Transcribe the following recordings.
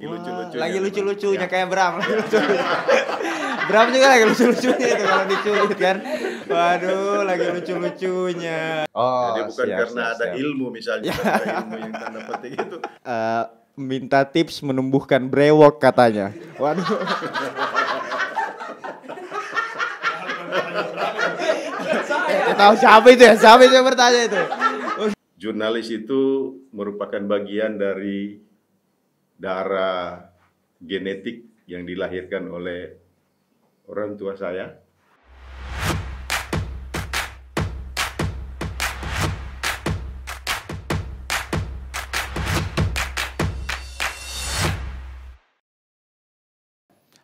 Lagi lucu-lucunya. Lagi lucu-lucunya kayak Bram. Bram juga lagi lucu-lucunya itu kalau diculik kan. Waduh, lagi lucu-lucunya. Jadi bukan karena ada ilmu misalnya, ada ilmu yang tanda petik itu. Minta tips menumbuhkan brewok katanya. Waduh. Tahu siapa itu ya? Siapa itu yang bertanya itu? Jurnalis itu merupakan bagian dari darah genetik yang dilahirkan oleh orang tua saya.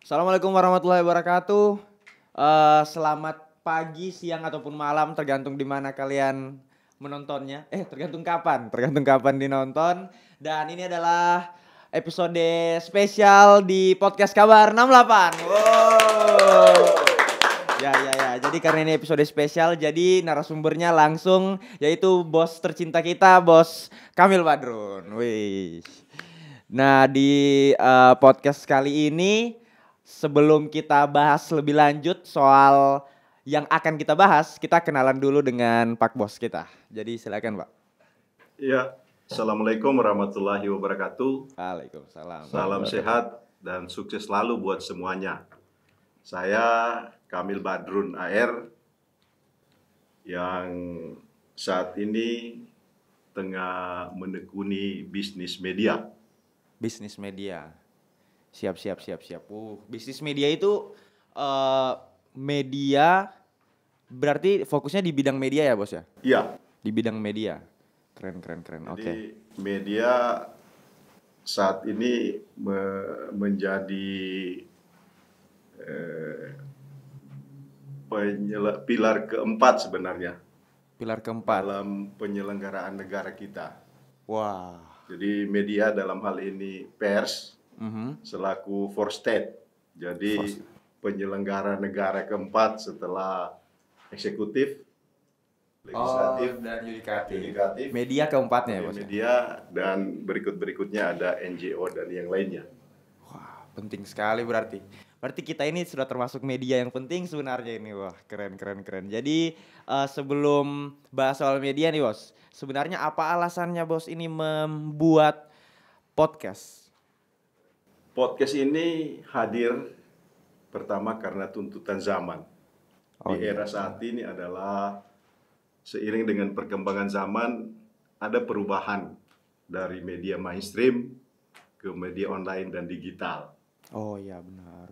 Assalamualaikum warahmatullahi wabarakatuh. Selamat pagi, siang ataupun malam tergantung di mana kalian menontonnya. Tergantung kapan dinonton. Dan ini adalah episode spesial di podcast Kabar 68. Wow. Ya. Jadi karena ini episode spesial, jadi narasumbernya langsung yaitu bos tercinta kita, Bos Kamil Badrun. Wih. Nah, di podcast kali ini sebelum kita bahas lebih lanjut soal yang akan kita bahas, kita kenalan dulu dengan Pak Bos kita. Jadi silakan, Pak. Ya, Assalamualaikum warahmatullahi wabarakatuh. Waalaikumsalam. Salam sehat dan sukses selalu buat semuanya. Saya Kamil Badrun AR yang saat ini tengah menekuni bisnis media. Bisnis media. Siap. Bisnis media itu media berarti fokusnya di bidang media ya, Bos ya? Iya. Di bidang media. Keren. Oke. Jadi media saat ini menjadi pilar keempat sebenarnya. Pilar keempat dalam penyelenggaraan negara kita. Wah. Jadi media dalam hal ini pers selaku fourth state. Jadi penyelenggara negara keempat setelah eksekutif, legislatif, dan yudikatif. Media keempatnya ya, Bos. Media dan berikutnya ada NGO dan yang lainnya. Wah, penting sekali berarti. Berarti kita ini sudah termasuk media yang penting sebenarnya ini. Wah, keren. Jadi sebelum bahas soal media nih, Bos, sebenarnya apa alasannya Bos ini membuat podcast? Podcast ini hadir pertama karena tuntutan zaman. Di era saat ini adalah seiring dengan perkembangan zaman ada perubahan dari media mainstream ke media online dan digital. Oh iya, benar.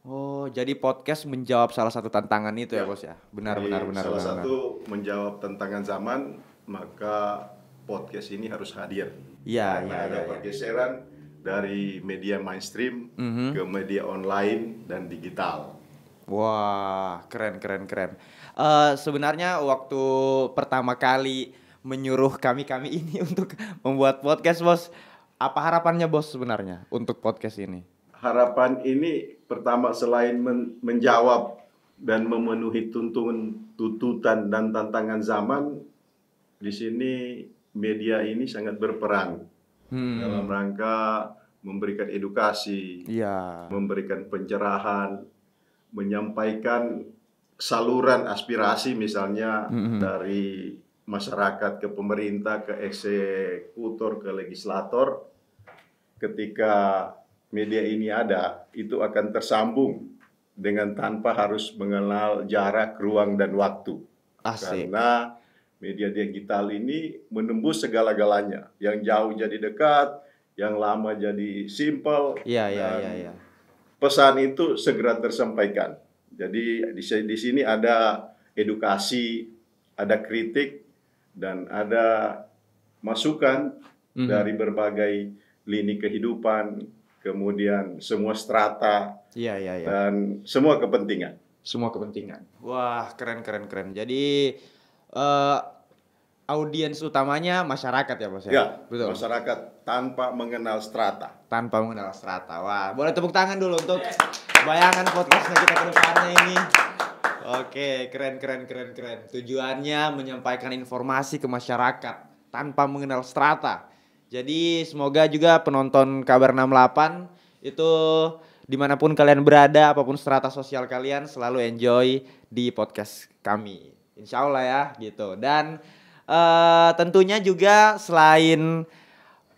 Oh, jadi podcast menjawab salah satu tantangan itu ya, Bos ya. Benar. Salah satu menjawab tantangan zaman, maka podcast ini harus hadir. Iya. Ada pergeseran dari media mainstream ke media online dan digital. Wah, keren. Sebenarnya waktu pertama kali menyuruh kami ini untuk membuat podcast, Bos, apa harapannya Bos sebenarnya untuk podcast ini? Harapan ini pertama selain menjawab dan memenuhi tuntutan dan tantangan zaman, di sini media ini sangat berperan dalam rangka memberikan edukasi, memberikan pencerahan, menyampaikan saluran aspirasi misalnya dari masyarakat ke pemerintah, ke eksekutor, ke legislator. Ketika media ini ada, itu akan tersambung dengan tanpa harus mengenal jarak, ruang, dan waktu. Asik. Karena media digital ini menembus segala-galanya. Yang jauh jadi dekat, yang lama jadi simple. Iya. Pesan itu segera tersampaikan. Jadi di sini ada edukasi, ada kritik, dan ada masukan dari berbagai lini kehidupan, kemudian semua strata, dan semua kepentingan. Wah, keren. Jadi audiens utamanya masyarakat ya, Bos ya? Ya, betul. Masyarakat tanpa mengenal strata. Wah, boleh tepuk tangan dulu untuk bayangan podcastnya kita ke depannya ini. Oke, keren. Tujuannya menyampaikan informasi ke masyarakat tanpa mengenal strata. Jadi semoga juga penonton Kabar 68 itu dimanapun kalian berada, apapun strata sosial kalian selalu enjoy di podcast kami. Insya Allah ya gitu. Dan tentunya juga selain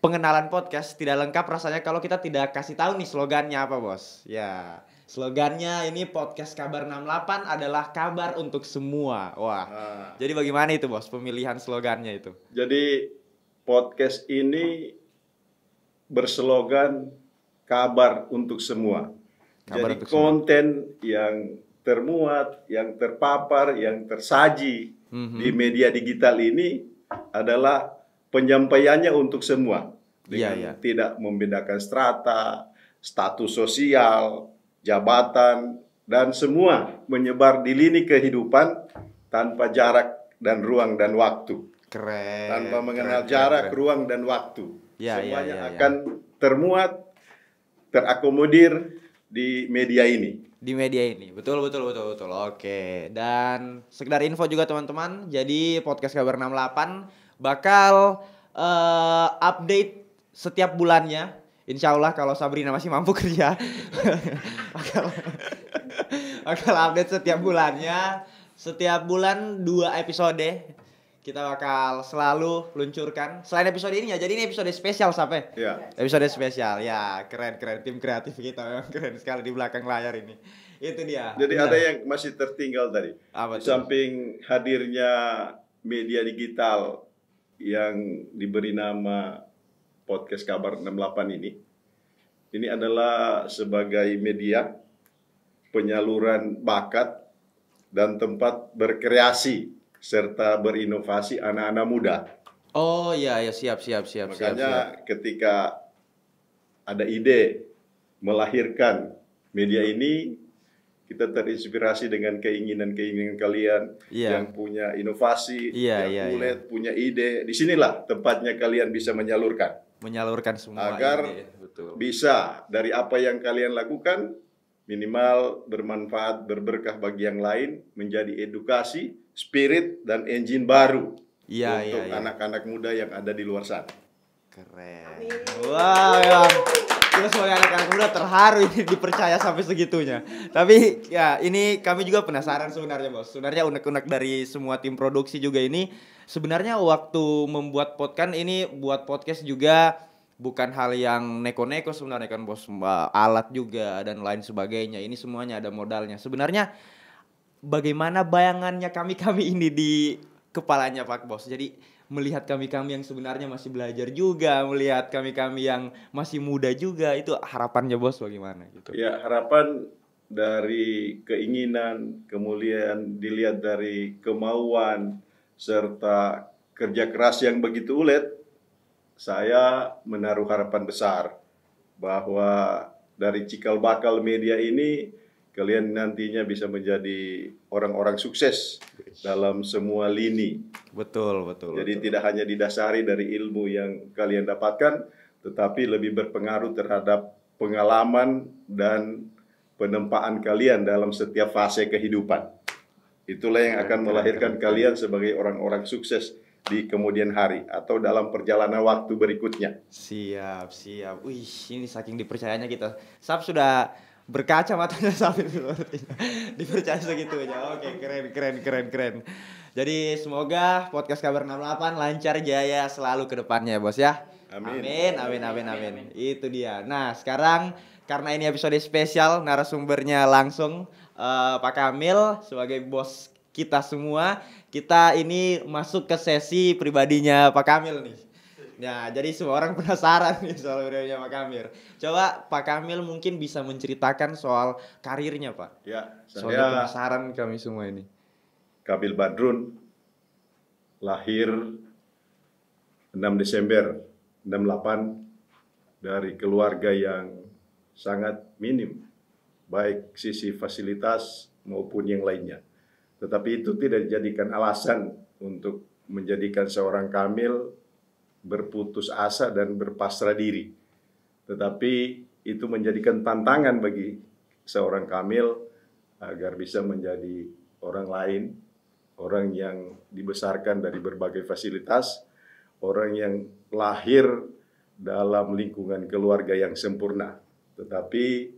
pengenalan podcast tidak lengkap rasanya kalau kita tidak kasih tahu nih slogannya apa, Bos. Ya, slogannya ini podcast Kabar 68 adalah kabar untuk semua. Wah. Jadi bagaimana itu, Bos, pemilihan slogannya itu? Jadi podcast ini berslogan kabar untuk semua. Kabar Jadi untuk semua. konten yang termuat, yang terpapar, yang tersaji di media digital ini adalah penyampaiannya untuk semua. Dengan tidak membedakan strata, status sosial, jabatan, dan semua menyebar di lini kehidupan tanpa jarak dan ruang dan waktu. Keren. Tanpa mengenal jarak, ruang, dan waktu. Semuanya akan termuat, terakomodir di media ini. Di media ini, betul. Oke, dan sekedar info juga teman-teman, jadi podcast Kabar 68 bakal update setiap bulannya. Insya Allah kalau Sabrina masih mampu kerja, bakal update setiap bulannya. Setiap bulan 2 episode kita bakal selalu luncurkan. Selain episode ini ya, jadi ini episode spesial sampai. Ya. Episode spesial, ya keren. Tim kreatif kita memang keren sekali di belakang layar ini. Itu dia. Jadi ada yang masih tertinggal tadi. Apa di samping hadirnya media digital yang diberi nama podcast Kabar 68 ini adalah sebagai media penyaluran bakat dan tempat berkreasi serta berinovasi anak-anak muda. Oh iya siap. Makanya ketika ada ide melahirkan media ini, kita terinspirasi dengan keinginan kalian yang punya inovasi, yang punya ide. Disinilah tempatnya kalian bisa menyalurkan semua agar ide. Betul. Bisa dari apa yang kalian lakukan minimal bermanfaat, berberkah bagi yang lain, menjadi edukasi, spirit, dan engine baru untuk anak-anak muda yang ada di luar sana. Keren. Wow, kita sebagai anak-anak muda terharu ini dipercaya sampai segitunya. Tapi ya ini kami juga penasaran sebenarnya, Bos. Sebenarnya unek-unek dari semua tim produksi juga ini. Sebenarnya waktu membuat podcast juga bukan hal yang neko-neko sebenarnya kan, Bos. Alat juga dan lain sebagainya. Ini semuanya ada modalnya. Sebenarnya bagaimana bayangannya kami ini di kepalanya Pak Bos. Jadi melihat kami yang sebenarnya masih belajar juga, melihat kami yang masih muda juga, itu harapannya Bos bagaimana gitu? Ya, harapan dari keinginan, kemudian dilihat dari kemauan serta kerja keras yang begitu ulet. Saya menaruh harapan besar bahwa dari cikal bakal media ini kalian nantinya bisa menjadi orang-orang sukses dalam semua lini. Betul. Jadi tidak hanya didasari dari ilmu yang kalian dapatkan, tetapi lebih berpengaruh terhadap pengalaman dan penempaan kalian dalam setiap fase kehidupan. Itulah yang akan melahirkan kalian sebagai orang-orang sukses di kemudian hari atau dalam perjalanan waktu berikutnya. Siap. Wih, ini saking dipercayanya kita. Sab sudah berkaca matanya sampai dipercaya segitu aja. Oke, keren. Jadi semoga podcast Kabar 68 lancar jaya selalu ke depannya, Bos ya. Amin. Itu dia. Nah, sekarang karena ini episode spesial, narasumbernya langsung Pak Kamil sebagai bos kita semua. Kita ini masuk ke sesi pribadinya Pak Kamil nih. Nah, jadi semua orang penasaran nih soal pribadinya Pak Kamil. Coba Pak Kamil mungkin bisa menceritakan soal karirnya, Pak. Ya, soalnya penasaran kami semua ini. Kamil Badrun lahir 6 Desember 68 dari keluarga yang sangat minim, baik sisi fasilitas maupun yang lainnya. Tetapi itu tidak dijadikan alasan untuk menjadikan seorang Kamil berputus asa dan berpasrah diri. Tetapi itu menjadikan tantangan bagi seorang Kamil agar bisa menjadi orang lain, orang yang dibesarkan dari berbagai fasilitas, orang yang lahir dalam lingkungan keluarga yang sempurna. Tetapi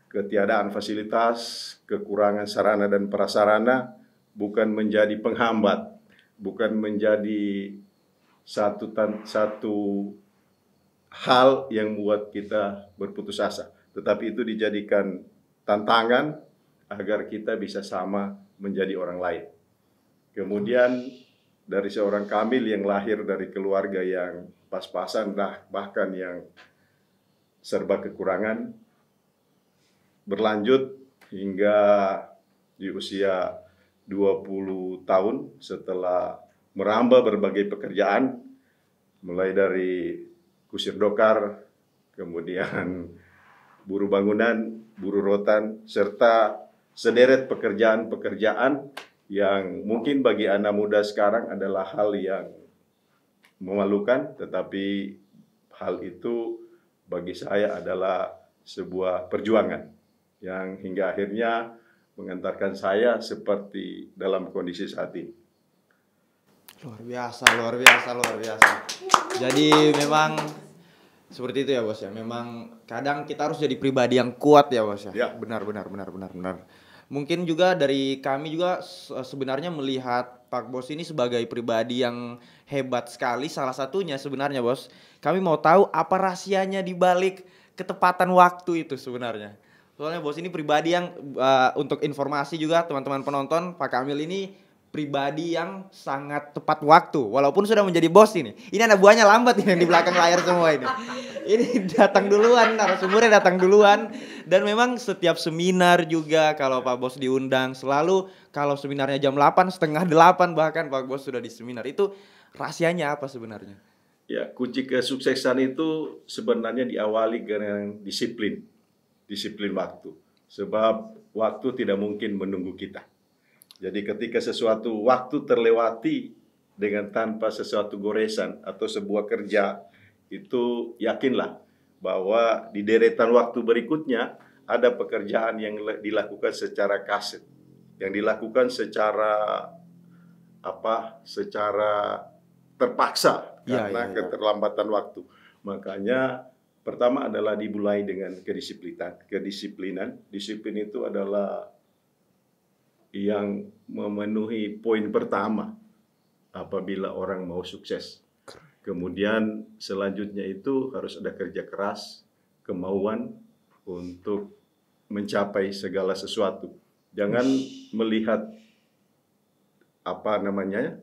ketiadaan fasilitas, kekurangan sarana dan prasarana bukan menjadi penghambat, bukan menjadi satu hal yang membuat kita berputus asa. Tetapi itu dijadikan tantangan agar kita bisa sama menjadi orang lain. Kemudian dari seorang Kamil yang lahir dari keluarga yang pas-pasan, bahkan yang serba kekurangan, berlanjut hingga di usia 20 tahun setelah merambah berbagai pekerjaan, mulai dari kusir dokar, kemudian buruh bangunan, buruh rotan, serta sederet pekerjaan-pekerjaan yang mungkin bagi anak muda sekarang adalah hal yang memalukan, tetapi hal itu bagi saya adalah sebuah perjuangan yang hingga akhirnya mengantarkan saya seperti dalam kondisi saat ini. Luar biasa, luar biasa, luar biasa. Jadi memang seperti itu ya bos ya. Memang kadang kita harus jadi pribadi yang kuat ya bos ya. Ya. Benar. Mungkin juga dari kami juga sebenarnya melihat Pak Bos ini sebagai pribadi yang hebat sekali. Salah satunya sebenarnya bos, kami mau tahu apa rahasianya di balik ketepatan waktu itu sebenarnya. Soalnya bos ini pribadi yang untuk informasi juga teman-teman penonton, Pak Kamil ini pribadi yang sangat tepat waktu walaupun sudah menjadi bos ini. Ini anak buahnya lambat ini yang di belakang layar semua ini. Ini datang duluan, narasumbernya datang duluan, dan memang setiap seminar juga kalau Pak Bos diundang selalu kalau seminarnya jam 8, setengah 8 bahkan Pak Bos sudah di seminar. Itu rahasianya apa sebenarnya? Ya, kunci kesuksesan itu sebenarnya diawali dengan disiplin waktu. Sebab waktu tidak mungkin menunggu kita. Jadi ketika sesuatu waktu terlewati dengan tanpa sesuatu goresan atau sebuah kerja, itu yakinlah bahwa di deretan waktu berikutnya ada pekerjaan yang dilakukan secara kasat, yang dilakukan secara terpaksa karena keterlambatan waktu. Makanya pertama adalah dimulai dengan kedisiplinan. Disiplin itu adalah yang memenuhi poin pertama apabila orang mau sukses. Kemudian selanjutnya itu harus ada kerja keras, kemauan untuk mencapai segala sesuatu. Jangan melihat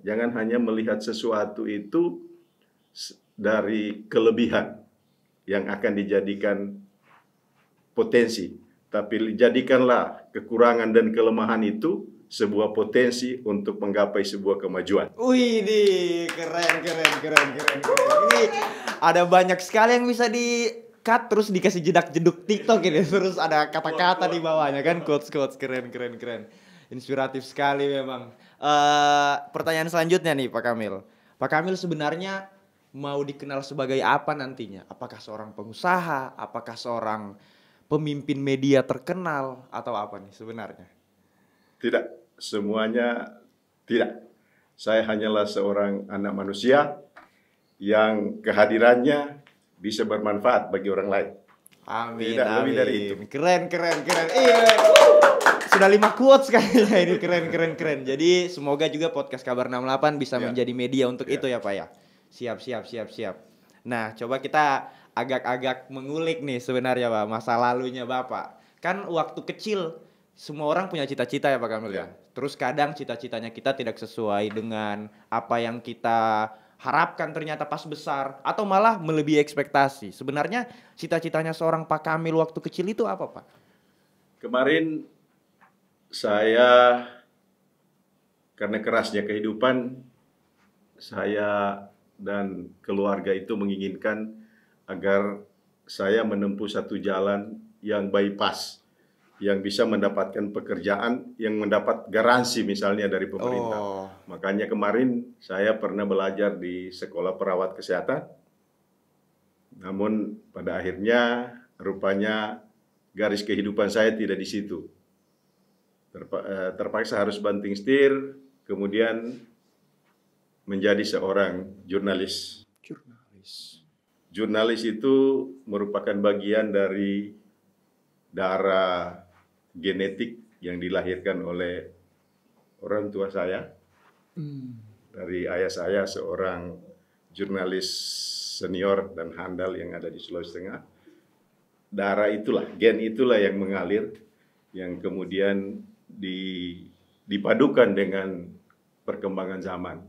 jangan hanya melihat sesuatu itu dari kelebihan yang akan dijadikan potensi, tapi jadikanlah kekurangan dan kelemahan itu sebuah potensi untuk menggapai sebuah kemajuan. Wih, keren. Ini ada banyak sekali yang bisa di cut terus dikasih jedak-jeduk TikTok ini, terus ada kata-kata di bawahnya kan, quotes keren. Inspiratif sekali memang. Pertanyaan selanjutnya nih Pak Kamil. Pak Kamil sebenarnya mau dikenal sebagai apa nantinya? Apakah seorang pengusaha? Apakah seorang pemimpin media terkenal atau apa nih sebenarnya? Tidak, semuanya tidak. Saya hanyalah seorang anak manusia yang kehadirannya bisa bermanfaat bagi orang lain. Amin. Tidak lebih dari itu. Keren. Iya. Sudah 5 quotes kayaknya ini, keren. Jadi semoga juga podcast Kabar 68 bisa menjadi media untuk itu ya Pak ya. Siap. Nah, coba kita agak-agak mengulik nih sebenarnya Pak, masa lalunya Bapak. Kan waktu kecil semua orang punya cita-cita ya Pak Kamil ya. Terus kadang cita-citanya kita tidak sesuai dengan apa yang kita harapkan ternyata pas besar, atau malah melebihi ekspektasi. Sebenarnya cita-citanya seorang Pak Kamil waktu kecil itu apa Pak? Kemarin saya, karena kerasnya kehidupan, saya dan keluarga itu menginginkan agar saya menempuh satu jalan yang bypass, yang bisa mendapatkan pekerjaan yang mendapat garansi misalnya dari pemerintah. Makanya kemarin saya pernah belajar di sekolah perawat kesehatan. Namun pada akhirnya rupanya garis kehidupan saya tidak di situ. Terpaksa harus banting setir, kemudian menjadi seorang jurnalis. jurnalis itu merupakan bagian dari darah genetik yang dilahirkan oleh orang tua saya. Dari ayah saya, seorang jurnalis senior dan handal yang ada di Sulawesi Tengah. Darah itulah, gen itulah yang mengalir, yang kemudian dipadukan dengan perkembangan zaman.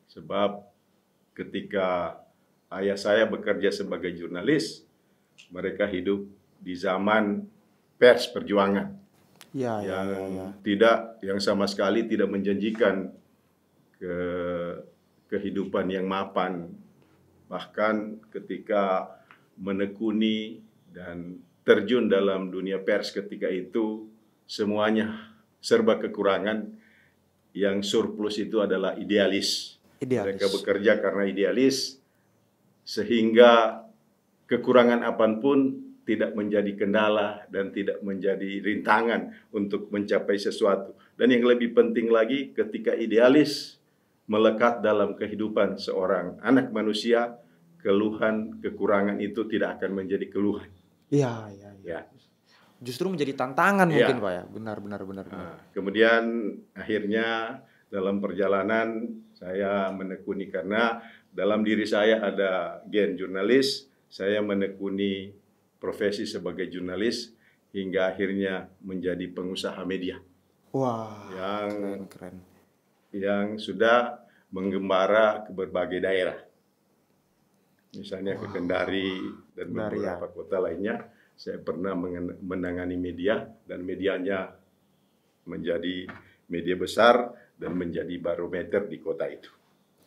Sebab ketika ayah saya bekerja sebagai jurnalis, mereka hidup di zaman pers perjuangan yang sama sekali tidak menjanjikan kehidupan yang mapan. Bahkan ketika menekuni dan terjun dalam dunia pers ketika itu, semuanya serba kekurangan. Yang surplus itu adalah idealis. Mereka bekerja karena idealis, sehingga kekurangan apapun tidak menjadi kendala dan tidak menjadi rintangan untuk mencapai sesuatu. Dan yang lebih penting lagi, ketika idealis melekat dalam kehidupan seorang anak manusia, keluhan, kekurangan itu tidak akan menjadi keluhan. Iya. Justru menjadi tantangan mungkin Pak ya. Benar. Nah, kemudian akhirnya dalam perjalanan saya menekuni, karena dalam diri saya ada gen jurnalis, saya menekuni profesi sebagai jurnalis hingga akhirnya menjadi pengusaha media. Wah, keren. Yang sudah menggembara ke berbagai daerah. Misalnya ke Kendari dan beberapa kota lainnya. Saya pernah menangani media, dan medianya menjadi media besar dan menjadi barometer di kota itu.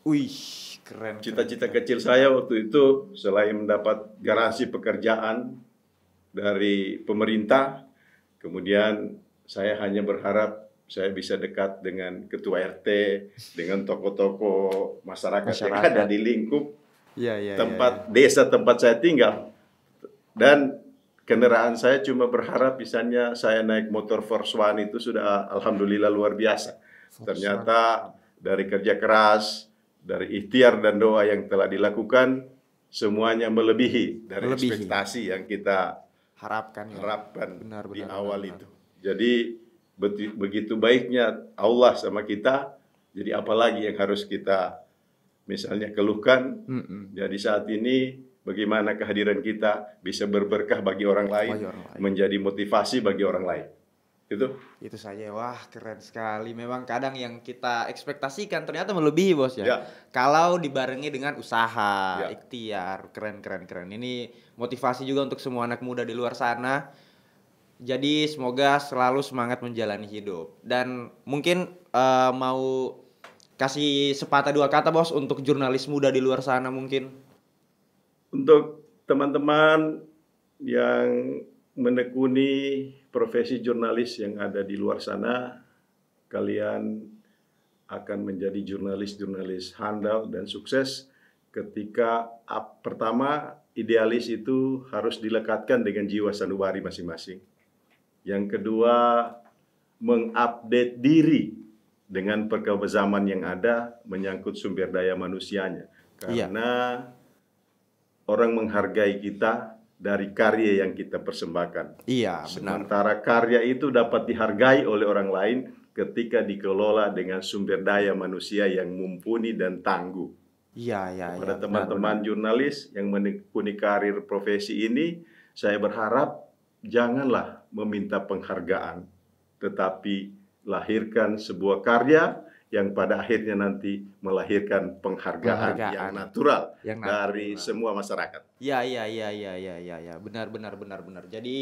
Wih, keren. Cita-cita kecil saya waktu itu, selain mendapat garansi pekerjaan dari pemerintah, kemudian saya hanya berharap saya bisa dekat dengan ketua RT, dengan tokoh-tokoh masyarakat yang ada di lingkup desa tempat saya tinggal. Dan kendaraan saya cuma berharap misalnya saya naik motor Force One itu sudah alhamdulillah luar biasa. Ternyata dari kerja keras, dari ikhtiar dan doa yang telah dilakukan, semuanya melebihi dari ekspektasi yang kita harapkan di awal itu. Jadi begitu baiknya Allah sama kita, jadi apalagi yang harus kita misalnya keluhkan. Jadi saat ini bagaimana kehadiran kita bisa berberkah bagi orang lain, menjadi motivasi bagi orang lain. Itu saja. Wah, keren sekali. Memang kadang yang kita ekspektasikan ternyata melebihi, Bos ya. Kalau dibarengi dengan usaha, ikhtiar, keren. Ini motivasi juga untuk semua anak muda di luar sana. Jadi semoga selalu semangat menjalani hidup. Dan mungkin mau kasih sepatah dua kata, Bos, untuk jurnalis muda di luar sana mungkin. Untuk teman-teman yang menekuni profesi jurnalis yang ada di luar sana, kalian akan menjadi jurnalis handal dan sukses ketika pertama, idealis itu harus dilekatkan dengan jiwa sanubari masing-masing. Yang kedua, mengupdate diri dengan perkembangan zaman yang ada menyangkut sumber daya manusianya. Karena orang menghargai kita dari karya yang kita persembahkan. Iya, sementara karya itu dapat dihargai oleh orang lain ketika dikelola dengan sumber daya manusia yang mumpuni dan tangguh. Pada teman-teman jurnalis yang menekuni karir profesi ini, saya berharap janganlah meminta penghargaan, tetapi lahirkan sebuah karya yang pada akhirnya nanti melahirkan penghargaan yang natural dari semua masyarakat. Benar. Jadi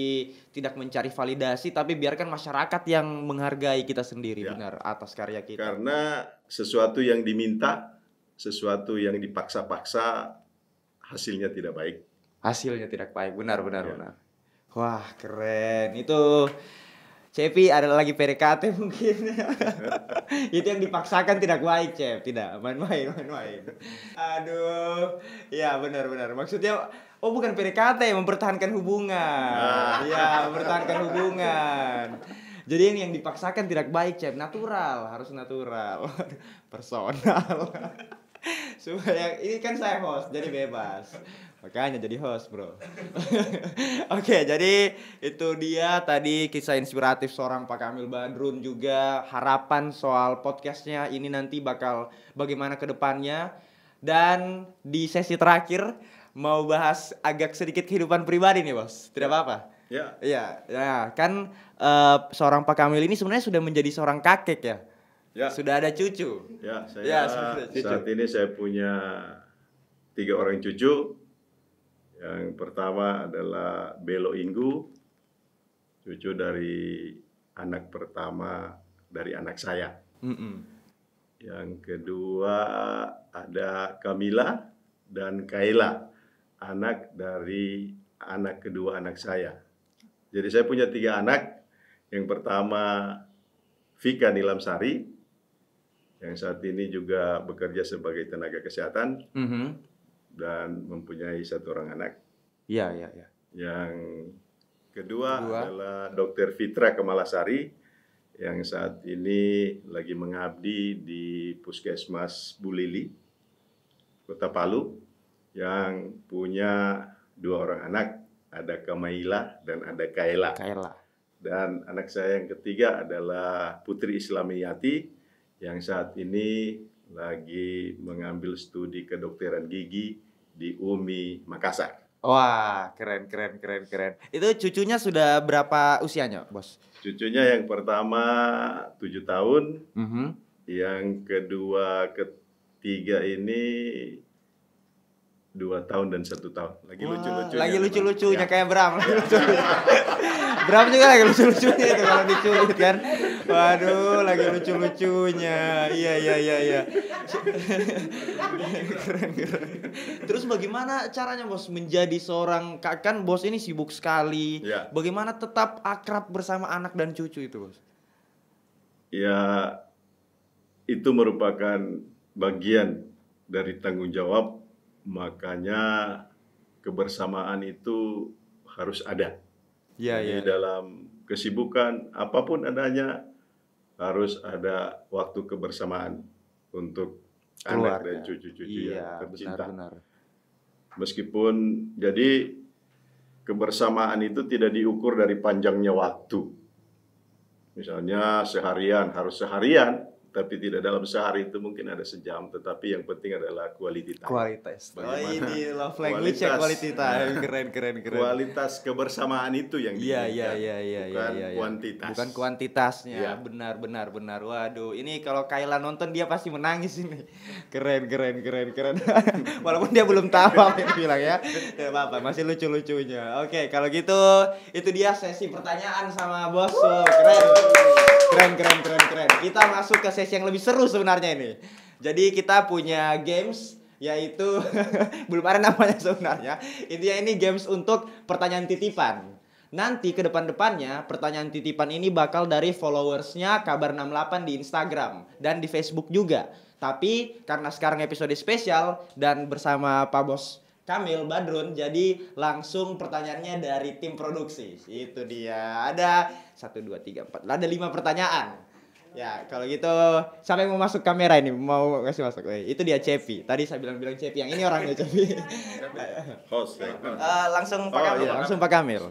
tidak mencari validasi, tapi biarkan masyarakat yang menghargai kita sendiri, benar, atas karya kita. Karena sesuatu yang diminta, sesuatu yang dipaksa-paksa, hasilnya tidak baik. Benar. Wah, keren. Itu Cepi ada lagi PDKT mungkin. Itu yang dipaksakan tidak baik, Cep. Tidak, main-main. Aduh. Ya, benar. Maksudnya bukan PDKT, mempertahankan hubungan. Mempertahankan hubungan. Jadi yang dipaksakan tidak baik, Cep. Harus natural. Personal. Supaya ini kan saya host, jadi bebas. Makanya jadi host, bro. Oke, jadi itu dia tadi kisah inspiratif seorang Pak Kamil Badrun, juga harapan soal podcastnya ini nanti bakal bagaimana ke depannya. Dan di sesi terakhir mau bahas agak sedikit kehidupan pribadi nih, Bos. Tidak apa-apa? Ya. Iya, ya kan seorang Pak Kamil ini sebenarnya sudah menjadi seorang kakek ya. Ya. Sudah ada cucu. Ya, Ya, saya sudah cucu. saat ini saya punya 3 orang cucu. Yang pertama adalah Belo Inggu, cucu dari anak pertama dari anak saya. Yang kedua ada Kamila dan Kaila, anak dari anak kedua anak saya. Jadi saya punya 3 anak. Yang pertama Vika Nilamsari, yang saat ini juga bekerja sebagai tenaga kesehatan dan mempunyai 1 orang anak. Iya. Yang kedua adalah Dr. Fitra Kemalasari, yang saat ini lagi mengabdi di Puskesmas Bulili, Kota Palu, yang punya 2 orang anak, ada Kamaila dan ada Kaila. Dan anak saya yang ketiga adalah Putri Islamiyati, yang saat ini lagi mengambil studi kedokteran gigi di UMI Makassar. Wah, keren. Itu cucunya sudah berapa usianya, Bos? Cucunya yang pertama 7 tahun, yang kedua, ketiga ini 2 tahun dan 1 tahun. Lagi lucu-lucunya kayak Bram. Bram juga lagi lucu-lucunya itu kalau diculik kan. Waduh, lagi lucu-lucunya. Iya. Keren. Terus bagaimana caranya, Bos, menjadi seorang, kan Bos ini sibuk sekali. Ya. Bagaimana tetap akrab bersama anak dan cucu itu, Bos? Ya, itu merupakan bagian dari tanggung jawab. Makanya kebersamaan itu harus ada. Jadi dalam kesibukan apapun adanya, harus ada waktu kebersamaan untuk anak dan cucu-cucu yang tercinta. Benar. Meskipun jadi kebersamaan itu tidak diukur dari panjangnya waktu. Misalnya seharian, harus seharian, tapi tidak dalam sehari itu mungkin ada sejam, tetapi yang penting adalah quality time. Ini love language ya, quality time. Keren. Kualitas kebersamaan itu yang diinginkan, bukan kuantitas. Bukan kuantitasnya. Ya. Benar. Waduh, ini kalau Kaila nonton dia pasti menangis ini. Keren. Walaupun dia belum tahu apa yang bilang ya. Tidak apa-apa, masih lucu-lucunya. Oke, kalau gitu itu dia sesi pertanyaan sama Bos. Keren. Kita masuk ke sesi yang lebih seru sebenarnya ini. Jadi kita punya games, yaitu belum ada namanya sebenarnya. Intinya ini games untuk pertanyaan titipan. Nanti ke depan-depannya pertanyaan titipan ini bakal dari followersnya Kabar 68 di Instagram dan di Facebook juga. Tapi karena sekarang episode spesial dan bersama Pak Bos Kamil Badrun, jadi langsung pertanyaannya dari tim produksi. Itu dia. Ada 1, 2, 3, 4. Ada 5 pertanyaan. Ya, kalau gitu siapa yang mau masuk kamera ini? Mau kasih masuk. Itu dia Cepi. Tadi saya bilang Cepi, yang ini orangnya Cepi. Host. Langsung Pak Kamil. Langsung Pak Kamil.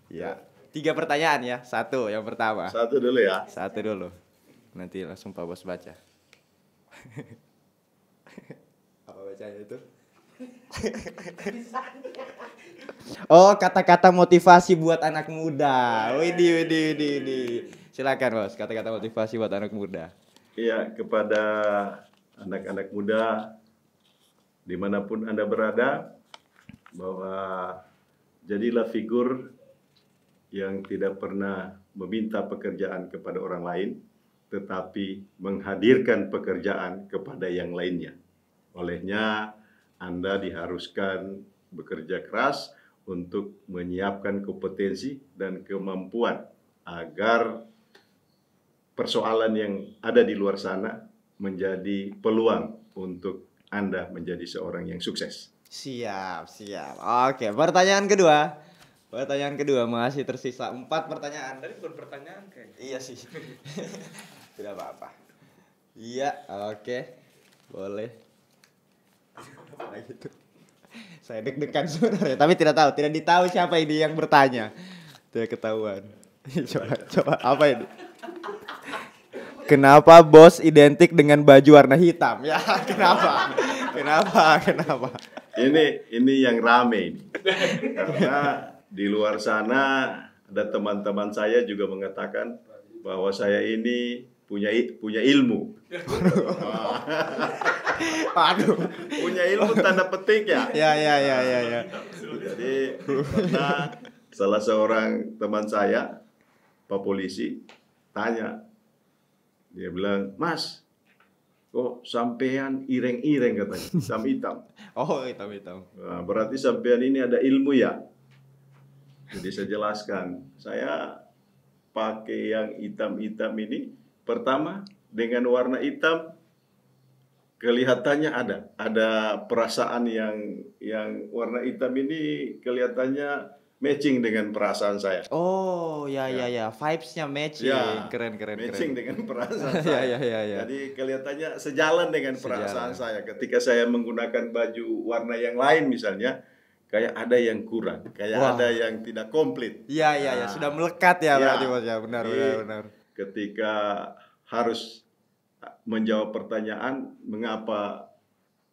Ya. 3 pertanyaan ya. 1 yang pertama. 1 dulu ya. 1 dulu. Nanti langsung Pak Bos baca. Apa bacanya itu? Oh, kata-kata motivasi buat anak muda. Widih. Silakan, Bos, kata-kata motivasi buat anak muda. Iya, kepada anak-anak muda dimanapun Anda berada, bahwa jadilah figur yang tidak pernah meminta pekerjaan kepada orang lain, tetapi menghadirkan pekerjaan kepada yang lainnya. Olehnya, Anda diharuskan bekerja keras untuk menyiapkan kompetensi dan kemampuan agar persoalan yang ada di luar sana menjadi peluang untuk Anda menjadi seorang yang sukses. Siap. Oke, pertanyaan kedua. Masih tersisa 4 pertanyaan. Tadi bukan pertanyaan kayaknya. Iya sih. Tidak apa-apa. Iya, oke. Boleh. Nah gitu. Saya deg-degan sebenarnya, tapi tidak ditahu siapa ini yang bertanya. Tidak ketahuan. Coba apa ini? Kenapa bos identik dengan baju warna hitam? Ya, kenapa? Ini yang rame ini. Karena di luar sana ada teman-teman saya juga mengatakan bahwa saya ini punya ilmu. Aduh. Punya ilmu tanda petik ya. Ya. Jadi pernah salah seorang teman saya, Pak Polisi, tanya. Dia bilang, "Mas, kok sampean ireng-ireng," katanya, hitam-hitam. Oh, hitam. Nah, berarti sampean ini ada ilmu ya? Jadi saya jelaskan, saya pakai yang hitam-hitam ini, pertama dengan warna hitam kelihatannya ada perasaan yang warna hitam ini kelihatannya matching dengan perasaan saya. Oh, ya. Vibes-nya matching. Ya, Keren. matching dengan perasaan saya. Ya. Jadi kelihatannya sejalan dengan perasaan saya. Ketika saya menggunakan baju warna yang lain misalnya, kayak ada yang kurang, kayak ada yang tidak komplit. Iya, sudah melekat ya berarti Bos ya. Benar. Ketika harus menjawab pertanyaan mengapa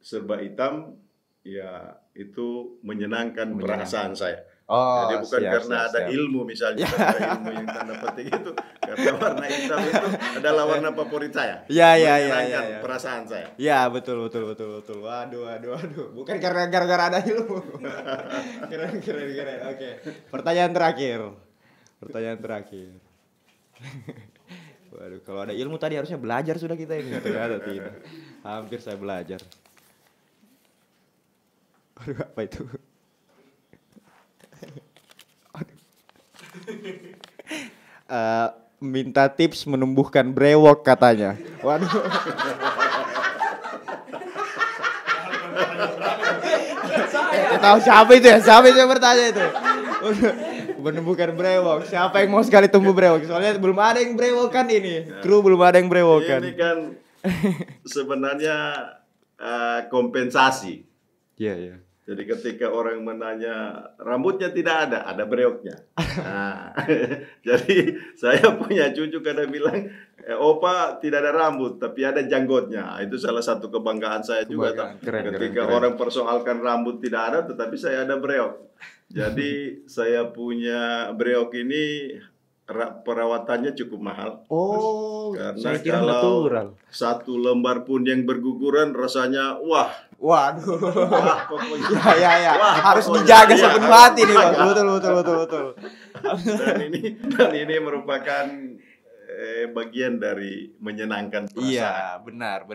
serba hitam, ya itu menyenangkan perasaan saya. Oh, jadi bukan karena ada ilmu misalnya, ada ilmu yang tanda petik itu, karena warna hitam itu adalah warna favorit saya. Ya. Menyenangkan perasaan saya. Ya, betul. Waduh. Bukan karena gara-gara ada ilmu. Keren. Oke. Pertanyaan terakhir. Waduh, kalau ada ilmu tadi harusnya belajar sudah kita ini. Ternyata tidak. Hampir saya belajar. Aduh, apa itu? Minta tips menumbuhkan brewok katanya. Waduh. Tahu siapa itu ya? Siapa itu yang bertanya itu? Menumbuhkan brewok. Siapa yang mau sekali tumbuh brewok? Soalnya belum ada yang brewokan ini. Kru belum ada yang brewokan. Ini kan sebenarnya kompensasi. Iya. Jadi ketika orang menanya rambutnya tidak ada brewoknya. Nah, jadi saya punya cucu kadang bilang, "Opa tidak ada rambut, tapi ada janggotnya." Itu salah satu kebanggaan saya juga. Ketika orang persoalkan rambut tidak ada, tetapi saya ada brewok. Jadi saya punya brewok ini perawatannya cukup mahal. Oh, karena saya kira kalau natural. Satu lembar pun yang berguguran rasanya waduh. Pokoknya. Ya. Wah, harus pokoknya, dijaga sepenuh hati nih, Bang. Betul. Dan ini merupakan bagian dari menyenangkan perasaan. Iya, benar.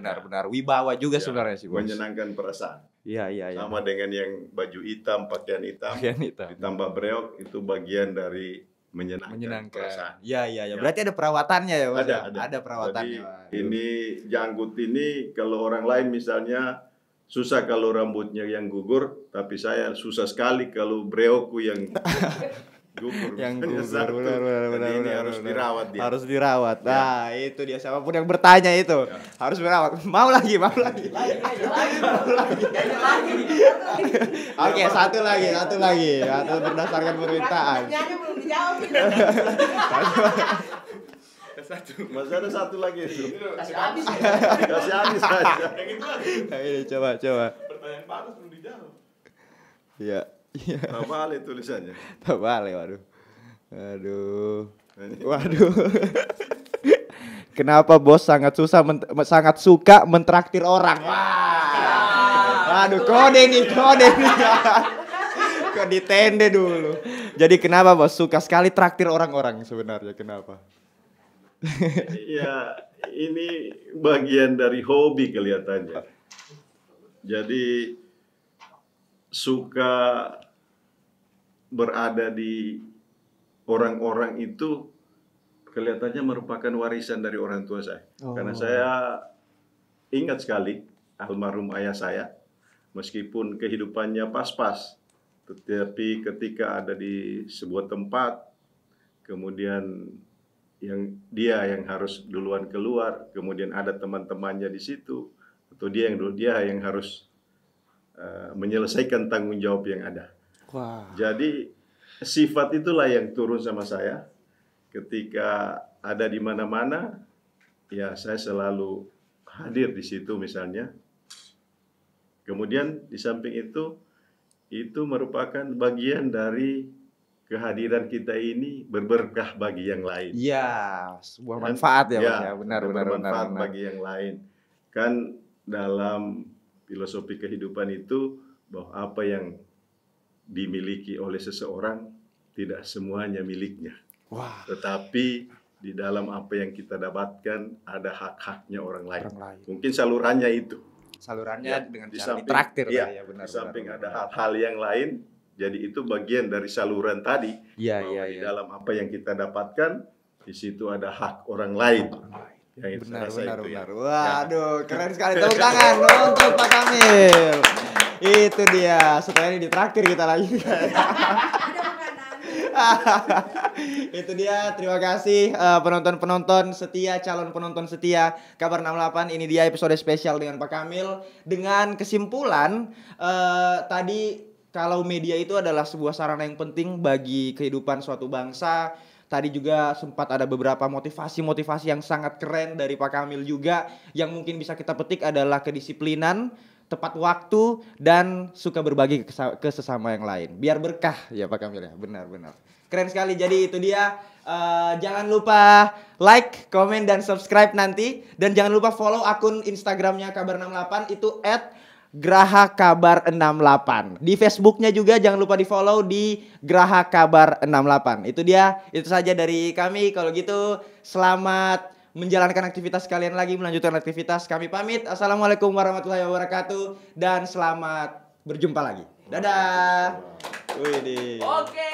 Wibawa juga sebenarnya sih, Bos. Menyenangkan perasaan. Iya. Sama dengan yang baju hitam, pakaian hitam. Ditambah brewok itu bagian dari menyenangkan perasaan. Iya. Berarti ada perawatannya ya, Bos. Ada perawatannya. Jadi, ini janggut ini kalau orang lain misalnya susah kalau rambutnya yang gugur, tapi saya susah sekali kalau brewokku yang gugur. Benar. Ini harus dirawat dia. Harus dirawat. Nah, itu dia, siapapun yang bertanya itu harus dirawat. Mau lagi. Oke, satu lagi. Atau berdasarkan permintaan. Pertanyaannya belum dijawab. Masih ada satu lagi itu. Kasih habis saja. Ini coba. Pertanyaan panas belum dijawab. Iya. Tabale tulisannya. Waduh. Kenapa bos sangat suka mentraktir orang? Waduh, kode nih. Kok ditende dulu. Jadi kenapa bos suka sekali traktir orang-orang sebenarnya? Kenapa? Ya, ini bagian dari hobi kelihatannya. Jadi suka berada di orang-orang itu kelihatannya merupakan warisan dari orang tua saya. Karena saya ingat sekali almarhum ayah saya, meskipun kehidupannya pas-pas, tetapi ketika ada di sebuah tempat, kemudian dia yang harus duluan keluar, kemudian ada teman-temannya di situ, atau dia yang harus menyelesaikan tanggung jawab yang ada. Wah. Jadi sifat itulah yang turun sama saya ketika ada di mana-mana. Ya, saya selalu hadir di situ misalnya. Kemudian di samping itu merupakan bagian dari kehadiran kita ini berberkah bagi yang lain. Iya, sebuah manfaat ya, Mas ya. Benar. Bermanfaat bagi yang lain. Kan dalam filosofi kehidupan itu bahwa apa yang dimiliki oleh seseorang tidak semuanya miliknya. Wah. Tetapi di dalam apa yang kita dapatkan ada hak-haknya orang lain. Orang lain. Mungkin salurannya itu. Salurannya Ya, dengan di cara samping- ditraktir iya, ya, benar. Di samping ada hal-hal yang lain, jadi itu bagian dari saluran tadi. Iya, Bahwa di dalam apa yang kita dapatkan, di situ ada hak orang lain. Ya, itu saya rasa itu ya. Waduh, keren sekali. Tepuk tangan untuk Pak Kamil. Itu dia. Setelah ini ditraktir kita lagi. Itu dia, terima kasih penonton-penonton setia, calon penonton setia Kabar 68. Ini dia episode spesial dengan Pak Kamil. Dengan kesimpulan tadi kalau media itu adalah sebuah sarana yang penting bagi kehidupan suatu bangsa. Tadi juga sempat ada beberapa motivasi yang sangat keren dari Pak Kamil juga. Yang mungkin bisa kita petik adalah kedisiplinan, tepat waktu, dan suka berbagi ke sesama yang lain. Biar berkah ya Pak Kamil ya, benar. Keren sekali. Jadi itu dia. Jangan lupa like, komen, dan subscribe nanti. Dan jangan lupa follow akun Instagramnya Kabar 68 itu @Graha Kabar 68. Di Facebooknya juga jangan lupa di follow di Graha Kabar 68. Itu dia, itu saja dari kami. Kalau gitu selamat menjalankan aktivitas kalian lagi, melanjutkan aktivitas. Kami pamit. Assalamualaikum warahmatullahi wabarakatuh dan selamat berjumpa lagi. Dadah. Wih. Oke.